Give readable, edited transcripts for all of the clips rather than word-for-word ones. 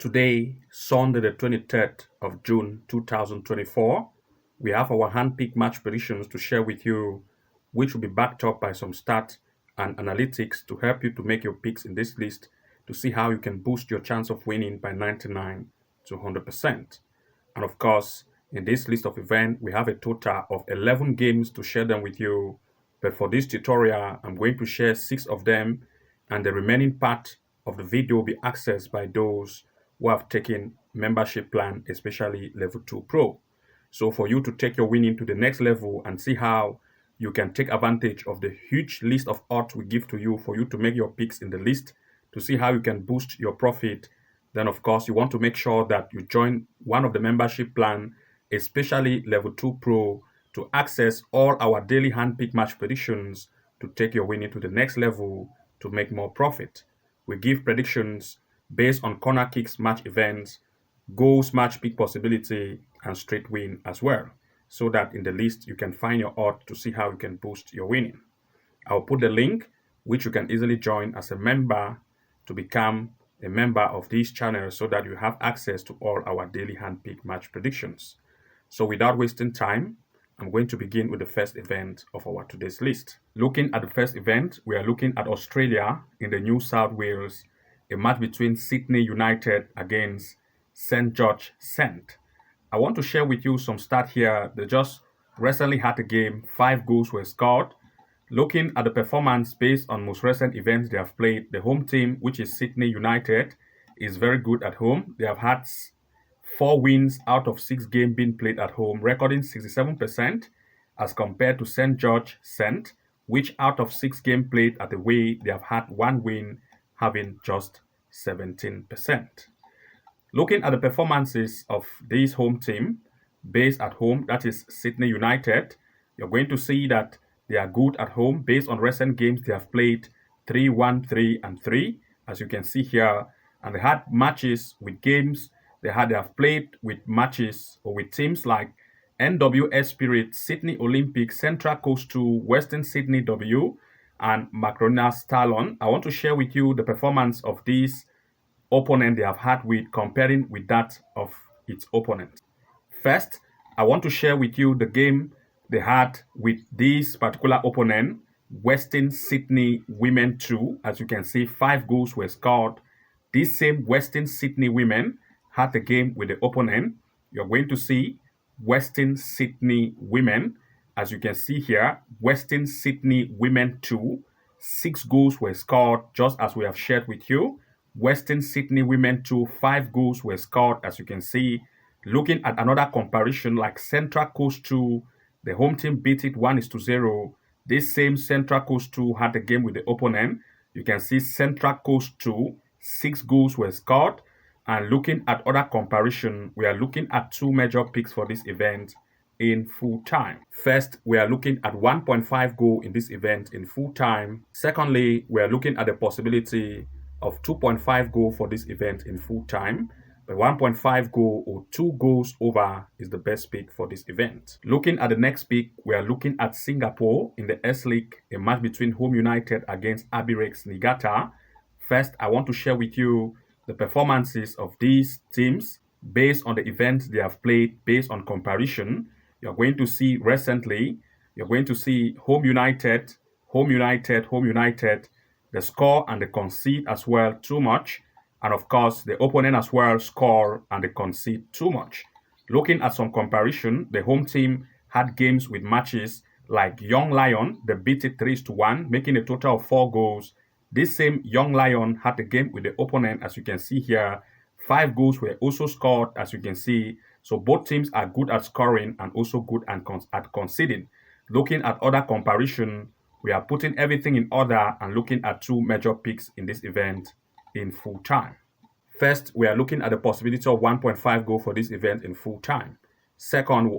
Today, Sunday the 23rd of June 2024, we have our hand-picked match predictions to share with you, which will be backed up by some stats and analytics to help you to make your picks in this list to see how you can boost your chance of winning by 99 to 100%. And of course, in this list of events, we have a total of 11 games to share them with you. But for this tutorial, I'm going to share 6 of them, and the remaining part of the video will be accessed by those who have taken membership plan, especially level 2 pro. So for you to take your winning to the next level and see how you can take advantage of the huge list of odds we give to you for you to make your picks in the list, to see how you can boost your profit, then of course you want to make sure that you join one of the membership plan, especially level 2 pro, to access all our daily hand-pick match predictions to take your winning to the next level to make more profit. We give predictions based on corner kicks match events, goals match pick possibility, and straight win as well, so that in the list you can find your odds to see how you can boost your winning. I'll put the link which you can easily join as a member to become a member of this channel so that you have access to all our daily hand-pick match predictions. So without wasting time, I'm going to begin with the first event of our today's list. Looking at the first event, we are looking at Australia in the New South Wales, a match between Sydney United against St George St. I want to share with you some stats here. They just recently had a game, 5 goals were scored. Looking at the performance based on most recent events they have played, the home team, which is Sydney United, is very good at home. They have had 4 wins out of 6 games being played at home, recording 67% as compared to St George St, which out of 6 games played at away, they have had 1 win, having just 17%. Looking at the performances of this home team based at home, that is Sydney United, you're going to see that they are good at home based on recent games. They have played 3-1, 3-3, as you can see here, and they had matches with games. They have played with matches or with teams like NWS Spirit, Sydney Olympic, Central Coast 2, Western Sydney W, and Macronia Stallon. I want to share with you the performance of these opponent they have had with comparing with that of its opponent. First, I want to share with you the game they had with this particular opponent, Western Sydney Women 2. As you can see, 5 goals were scored. These same Western Sydney women had the game with the opponent. You're going to see Western Sydney Women. As you can see here, Western Sydney Women 2, 6 goals were scored, just as we have shared with you. Western Sydney Women 2, 5 goals were scored, as you can see. Looking at another comparison like Central Coast 2, the home team beat it 1-0. This same Central Coast 2 had the game with the opponent. You can see Central Coast 2, 6 goals were scored. And looking at other comparison, we are looking at 2 major picks for this event in full time. First, we are looking at 1.5 goal in this event in full time. Secondly, we are looking at the possibility of 2.5 goal for this event in full time. But 1.5 goal or 2 goals over is the best pick for this event. Looking at the next pick, we are looking at Singapore in the S League, a match between Home United against Albirex Niigata. First, I want to share with you the performances of these teams based on the events they have played, based on comparison. You're going to see recently, you're going to see Home United, the score and the concede as well too much. And of course, the opponent as well score and they concede too much. Looking at some comparison, the home team had games with matches like Young Lion, they beat it 3-1, making a total of 4 goals. This same Young Lion had the game with the opponent, as you can see here. 5 goals were also scored, as you can see. So both teams are good at scoring and also good at conceding. Looking at other comparison, we are putting everything in order and looking at 2 major picks in this event in full time. First, we are looking at the possibility of 1.5 goal for this event in full time. Second, we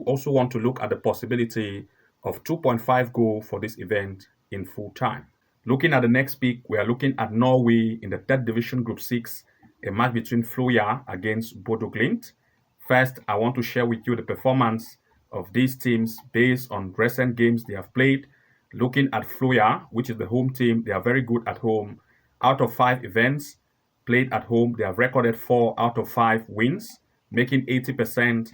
also want to look at the possibility of 2.5 goal for this event in full time. Looking at the next pick, we are looking at Norway in the 3rd Division Group 6, a match between Floya against Bodo Glimt. First, I want to share with you the performance of these teams based on recent games they have played. Looking at Floya, which is the home team, they are very good at home. Out of 5 events played at home, they have recorded 4 out of 5 wins, making 80%,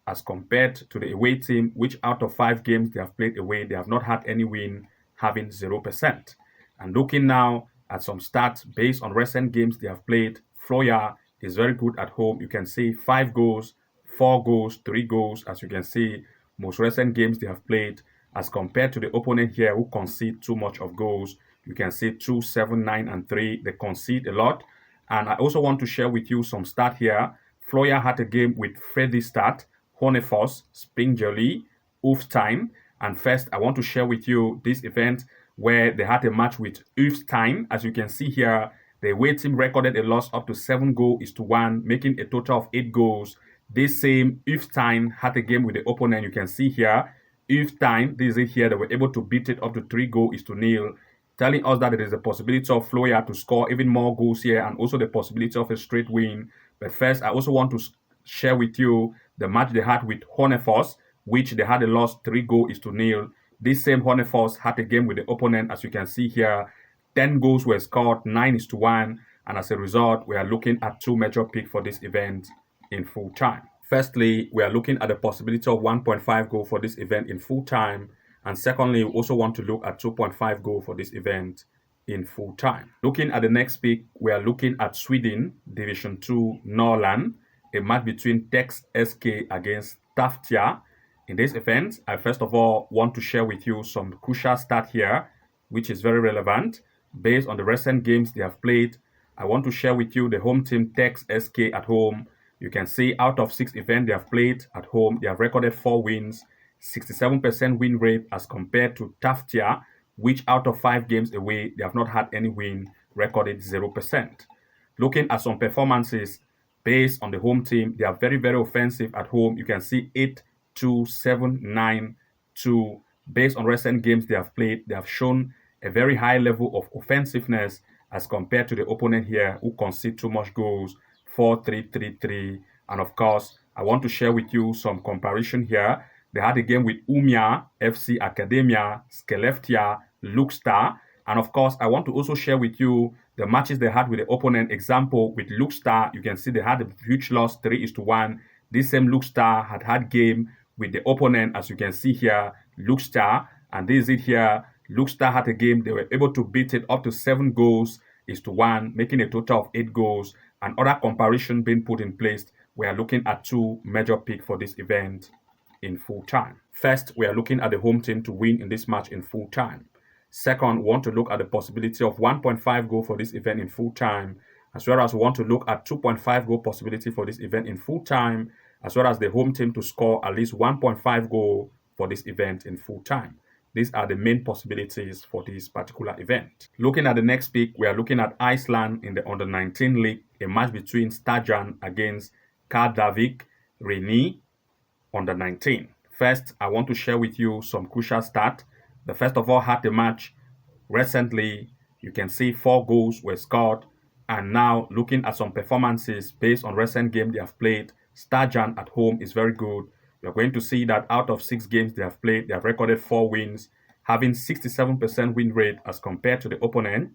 as compared to the away team, which out of 5 games they have played away, they have not had any win, having 0%. And looking now at some stats based on recent games they have played, Floya is very good at home. You can see 5 goals, 4 goals, 3 goals, as you can see, most recent games they have played, as compared to the opponent here who concede too much of goals. You can see 2, 7, 9, and 3. They concede a lot. And I also want to share with you some stat here. Floya had a game with Fredrikstad, Honefors, Springjoli, Ulfstein. And first, I want to share with you this event where they had a match with Ulfstein. As you can see here, the away team recorded a loss up to 7 goals to 1, making a total of 8 goals. This same Ulfstein had a game with the opponent. You can see here, Ulfstein, this is it here, they were able to beat it up to 3 goals to 0, telling us that there is a possibility of Floya to score even more goals here and also the possibility of a straight win. But first, I also want to share with you the match they had with Honefors, which they had a loss 3 goals to 0. This same Honefors had a game with the opponent, as you can see here. 10 goals were scored, 9 to 1, and as a result, we are looking at 2 major picks for this event in full time. Firstly, we are looking at the possibility of 1.5 goal for this event in full time. And secondly, we also want to look at 2.5 goal for this event in full time. Looking at the next pick, we are looking at Sweden, Division 2, Norrland, a match between Tex SK against TAFTA. In this event, I first of all want to share with you some crucial stat here, which is very relevant. Based on the recent games they have played, I want to share with you the home team Tex SK at home. You can see out of 6 events they have played at home, they have recorded 4 wins, 67% win rate, as compared to TAFTA, which out of 5 games away, they have not had any win, recorded 0%. Looking at some performances based on the home team, they are very, very offensive at home. You can see 8-2, 7-9-2. Based on recent games they have played, they have shown a very high level of offensiveness as compared to the opponent here who concede too much goals, 4-3-3-3. And of course, I want to share with you some comparison here. They had a game with Umia, FC Academia, Skellefteå, Lukstar. And of course, I want to also share with you the matches they had with the opponent. Example, with Lukstar, you can see they had a huge loss, 3-1. This same Lukstar had game with the opponent, as you can see here, Lukstar. And this is it here. Lukstar had a game, they were able to beat it up to 7 goals to 1, making a total of 8 goals. And other comparison being put in place, we are looking at 2 major picks for this event in full time. First, we are looking at the home team to win in this match in full time. Second, we want to look at the possibility of 1.5 goal for this event in full time, as well as we want to look at 2.5 goal possibility for this event in full time, as well as the home team to score at least 1.5 goal for this event in full time. These are the main possibilities for this particular event. Looking at the next pick, we are looking at Iceland in the Under-19 League, a match between Stajan against Kardavik Reni Under-19. First, I want to share with you some crucial stats. The first of all had the match recently. You can see 4 goals were scored. And now looking at some performances based on recent games they have played, Stajan at home is very good. You're going to see that out of 6 games they have played, they have recorded 4 wins, having 67% win rate as compared to the opponent,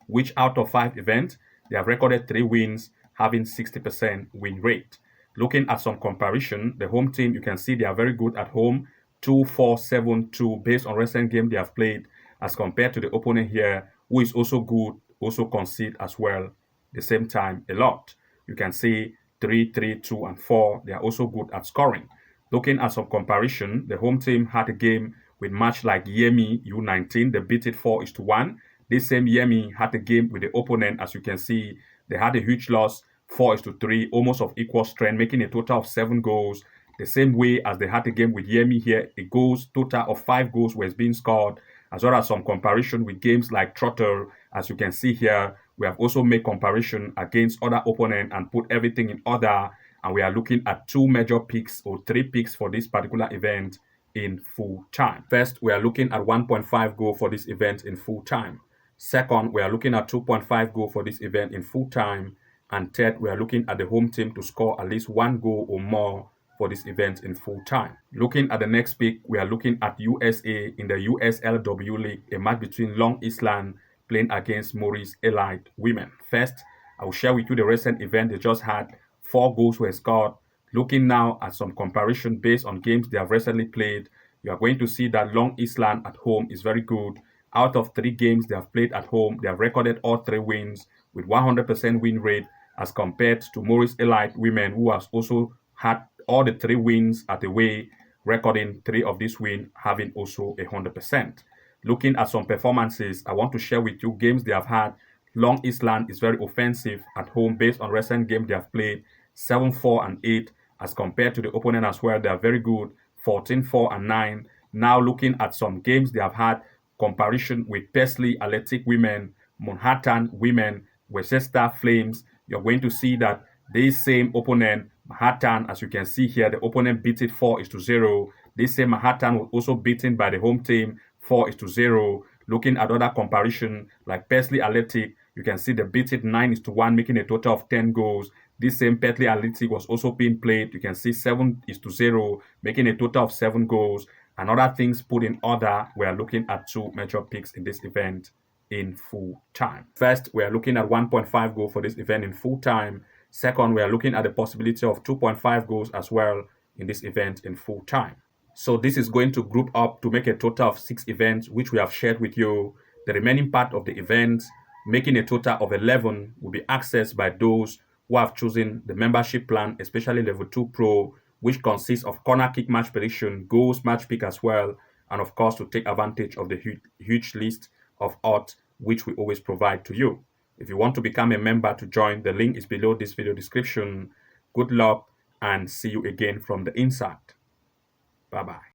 which out of 5 events, they have recorded 3 wins, having 60% win rate. Looking at some comparison, the home team, you can see they are very good at home, 2-4-7-2 based on recent game they have played, as compared to the opponent here, who is also good, also concede as well, the same time a lot. You can see 3-3-2 and 4, they are also good at scoring. Looking at some comparison, the home team had a game with match like Reykjavik U19, they beat it 4-1. This same Reykjavik had a game with the opponent, as you can see, they had a huge loss, 4-3, almost of equal strength, making a total of 7 goals. The same way as they had a game with Reykjavik here, a total of 5 goals was being scored, as well as some comparison with games like Trottel. As you can see here, we have also made comparison against other opponents and put everything in order, and we are looking at 2 major picks or 3 picks for this particular event in full time. First, we are looking at 1.5 goal for this event in full time. Second, we are looking at 2.5 goal for this event in full time. And third, we are looking at the home team to score at least 1 goal or more for this event in full time. Looking at the next pick, we are looking at USA in the USLW League, a match between Long Island playing against Maurice Elite Women. First, I will share with you the recent event they just had. 4 goals were scored. Looking now at some comparison based on games they have recently played, you are going to see that Long Island at home is very good. Out of 3 games they have played at home, they have recorded all 3 wins with 100% win rate, as compared to Morris Elite Women, who has also had all the 3 wins at away, recording 3 of these wins, having also 100%. Looking at some performances, I want to share with you games they have had. Long Island is very offensive at home based on recent games they have played, 7-4 and 8, as compared to the opponent as well. They are very good, 14-4 and 9. Now looking at some games they have had, comparison with Paisley Athletic Women, Manhattan Women, Worcester Flames, you're going to see that this same opponent, Manhattan, as you can see here, the opponent beat it 4-0. This same Manhattan was also beaten by the home team 4-0. Looking at other comparison like Paisley Athletic, you can see they beat it 9-1, making a total of 10 goals. This same Paisley Athletic was also being played. You can see 7-0, making a total of 7 goals. And other things put in order, we are looking at 2 major picks in this event in full time. First, we are looking at 1.5 goal for this event in full time. Second, we are looking at the possibility of 2.5 goals as well in this event in full time. So this is going to group up to make a total of 6 events, which we have shared with you. The remaining part of the events, making a total of 11, will be accessed by those who have chosen the membership plan, especially Level 2 Pro, which consists of corner kick match prediction, goals match pick as well, and of course to take advantage of the huge list of odds which we always provide to you. If you want to become a member to join, the link is below this video description. Good luck and see you again from the inside. Bye-bye.